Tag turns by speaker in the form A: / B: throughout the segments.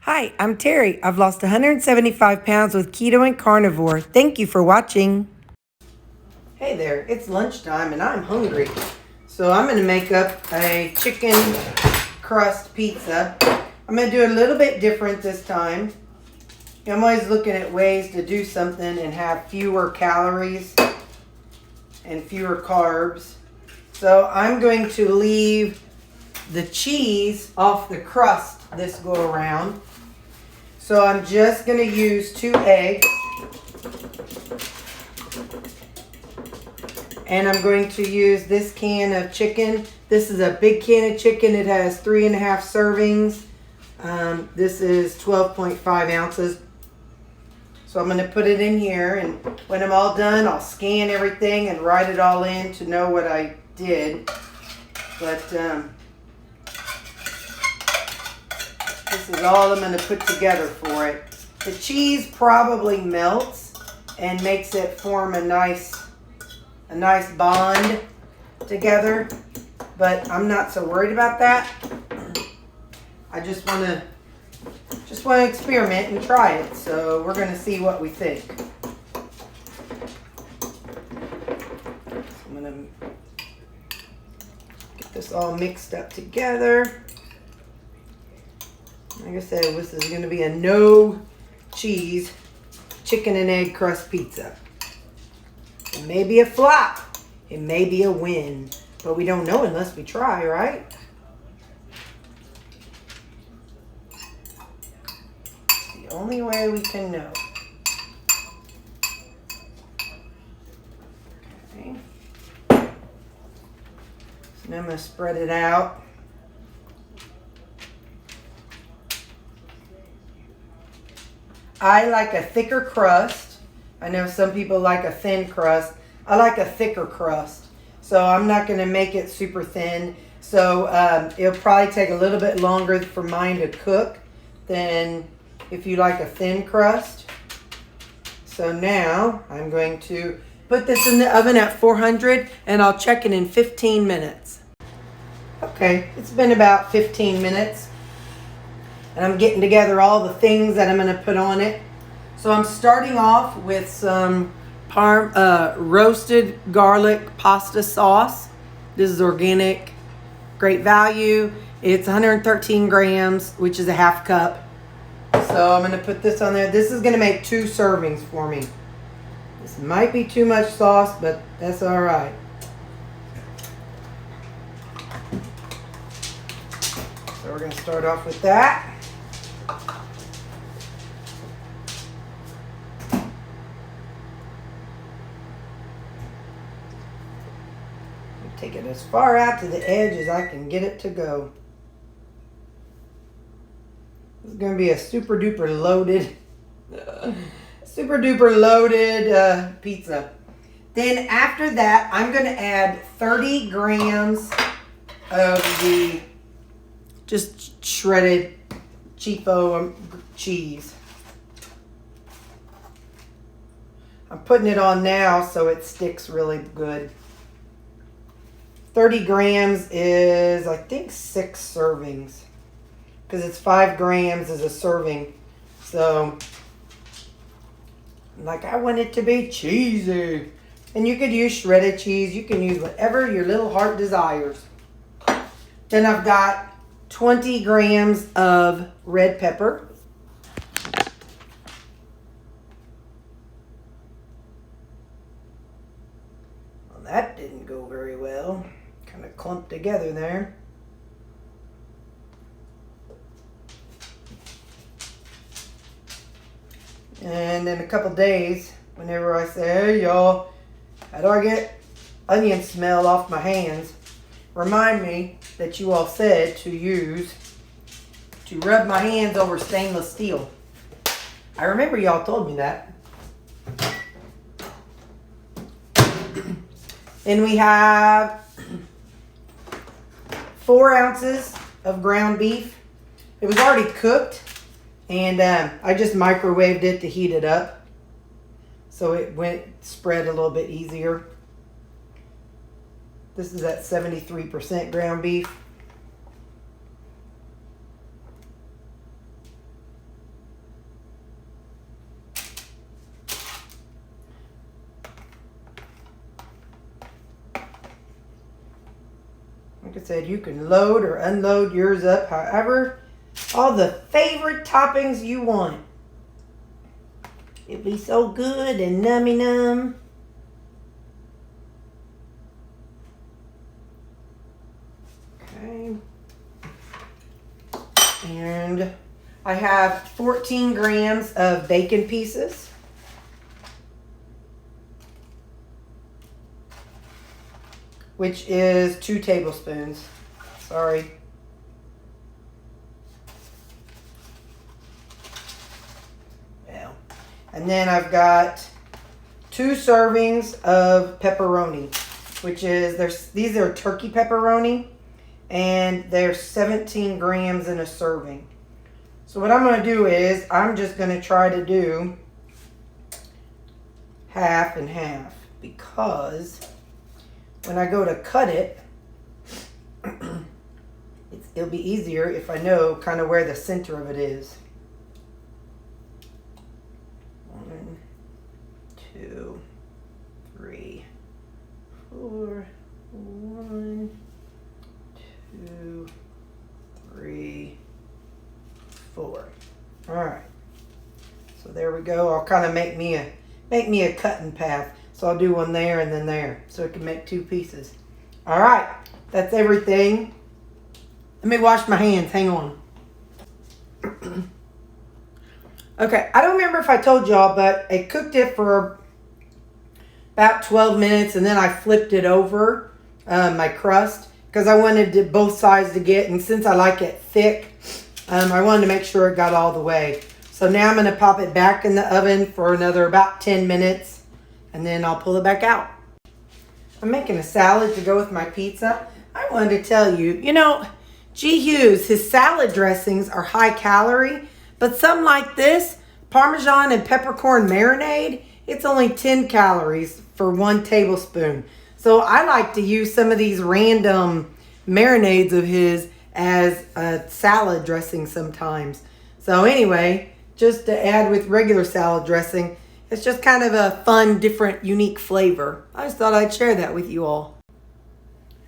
A: Hi, I'm Terry. I've lost 175 pounds with keto and carnivore. Thank you for watching. Hey there, it's lunchtime and I'm hungry. So I'm going to make up a chicken crust pizza. I'm going to do it a little bit different this time. I'm always looking at ways to do something and have fewer calories and fewer carbs. So I'm going to leave the cheese off the crust this go around. So I'm just going to use 2 eggs. And I'm going to use this can of chicken. This is a big can of chicken. It has 3.5 servings. This is 12.5 ounces. So I'm going to put it in here. And when I'm all done, I'll scan everything and write it all in to know what I did. But this is all I'm going to put together for it. The cheese probably melts and makes it form a nice bond together, but I'm not so worried about that. I just want to experiment and try it. So we're going to see what we think. So I'm going to get this all mixed up together. Like I said, this is going to be a no cheese chicken and egg crust pizza. It may be a flop. It may be a win. But we don't know unless we try, right? It's the only way we can know. Okay. So now I'm going to spread it out. I like a thicker crust. I know some people like a thin crust. I like a thicker crust. So I'm not going to make it super thin. So it'll probably take a little bit longer for mine to cook than if you like a thin crust. So now I'm going to put this in the oven at 400 and I'll check it in 15 minutes. Okay, it's been about 15 minutes. And I'm getting together all the things that I'm going to put on it. So I'm starting off with some roasted garlic pasta sauce. This is organic, great value. It's 113 grams, which is a half cup. So I'm going to put this on there. This is going to make 2 servings for me. This might be too much sauce, but that's all right. So we're going to start off with that. Take it as far out to the edge as I can get it to go. This is going to be a super duper loaded pizza. Then after that, I'm going to add 30 grams of the just shredded cheapo cheese. I'm putting it on now so it sticks really good. 30 grams is, I think, 6 servings. Because it's 5 grams is a serving. So, like, I want it to be cheesy. And you could use shredded cheese. You can use whatever your little heart desires. Then I've got 20 grams of red pepper. Well, that didn't go very well. Kind of clumped together there. And in a couple days, whenever I say, hey y'all, how do I get onion smell off my hands? Remind me that you all said to rub my hands over stainless steel. I remember y'all told me that. Then we have 4 ounces of ground beef. It was already cooked, and I just microwaved it to heat it up, so it spread a little bit easier. This is at 73% ground beef. I said, you can load or unload yours up however, all the favorite toppings you want. It'll be so good and nummy num. Okay. And I have 14 grams of bacon pieces. Which is 2 tablespoons. Sorry. Yeah. And then I've got 2 servings of pepperoni, which is, these are turkey pepperoni, and they're 17 grams in a serving. So what I'm going to do is, I'm just going to try to do half and half, because when I go to cut it, it'll be easier if I know kind of where the center of it is. 1, 2, 3, 4. 1, 2, 3, 4. All right. So there we go. I'll kind of make me a cutting path. So I'll do one there and then there, so it can make 2 pieces. All right, that's everything. Let me wash my hands, hang on. Okay, I don't remember if I told y'all, but I cooked it for about 12 minutes and then I flipped it over, my crust, because I wanted both sides to get, and since I like it thick, I wanted to make sure it got all the way. So now I'm gonna pop it back in the oven for another about 10 minutes. And then I'll pull it back out. I'm making a salad to go with my pizza. I wanted to tell you, you know, G. Hughes, his salad dressings are high calorie, but some like this, Parmesan and peppercorn marinade, it's only 10 calories for 1 tablespoon. So I like to use some of these random marinades of his as a salad dressing sometimes. So anyway, just to add with regular salad dressing, it's just kind of a fun, different, unique flavor. I just thought I'd share that with you all.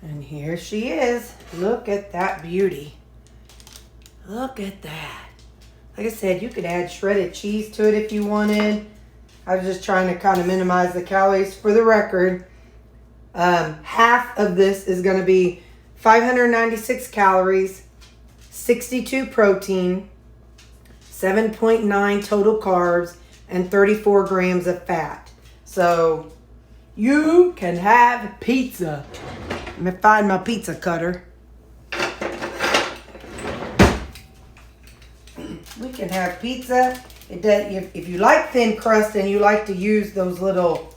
A: And here she is. Look at that beauty. Look at that. Like I said, you could add shredded cheese to it if you wanted. I was just trying to kind of minimize the calories. For the record, half of this is going to be 596 calories, 62 protein, 7.9 total carbs, and 34 grams of fat. So you can have pizza. Let me find my pizza cutter. We can have pizza. If you like thin crust and you like to use those little,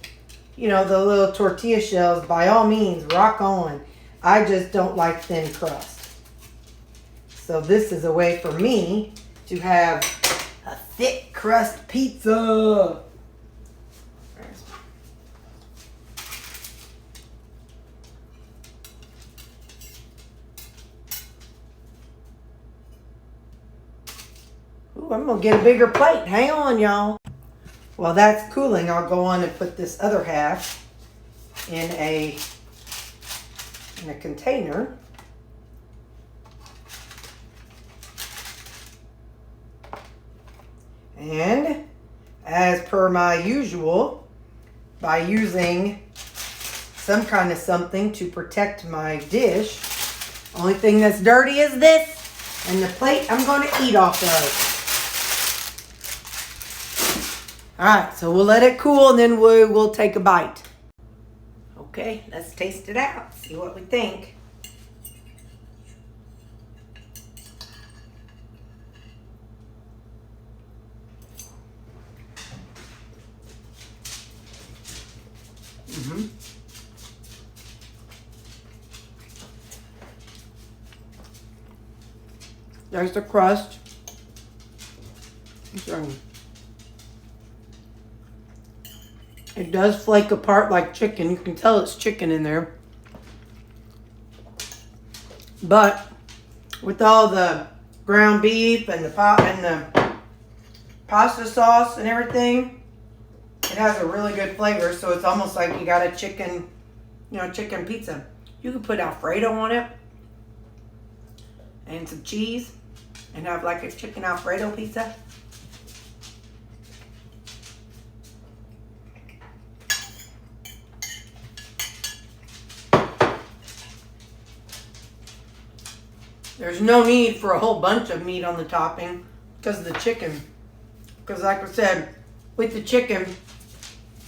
A: you know, the little tortilla shells, by all means, rock on. I just don't like thin crust. So this is a way for me to have a thick crust pizza. Ooh, I'm gonna get a bigger plate. Hang on, y'all. While that's cooling, I'll go on and put this other half in a container. And as per my usual, by using some kind of something to protect my dish, only thing that's dirty is this and the plate I'm going to eat off of. Alright, so we'll let it cool and then we'll take a bite. Okay, let's taste it out, see what we think. There's the crust. It does flake apart like chicken. You can tell it's chicken in there. But with all the ground beef and the pasta sauce and everything, it has a really good flavor. So it's almost like you got a chicken, chicken pizza. You can put Alfredo on it. and some cheese and have like a chicken Alfredo pizza. There's no need for a whole bunch of meat on the topping because of the chicken. Because like I said, with the chicken,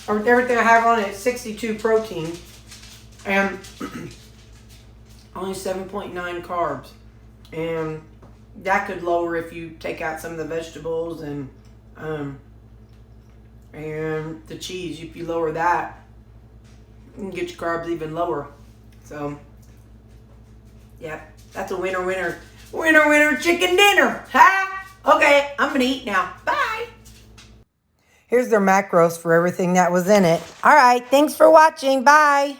A: or with everything I have on it, 62 protein and only 7.9 carbs. And that could lower if you take out some of the vegetables and the cheese. If you lower that, you can get your carbs even lower. So, yeah, that's a winner, winner. Winner, winner, chicken dinner. Ha! Okay, I'm going to eat now. Bye. Here's their macros for everything that was in it. All right, thanks for watching. Bye.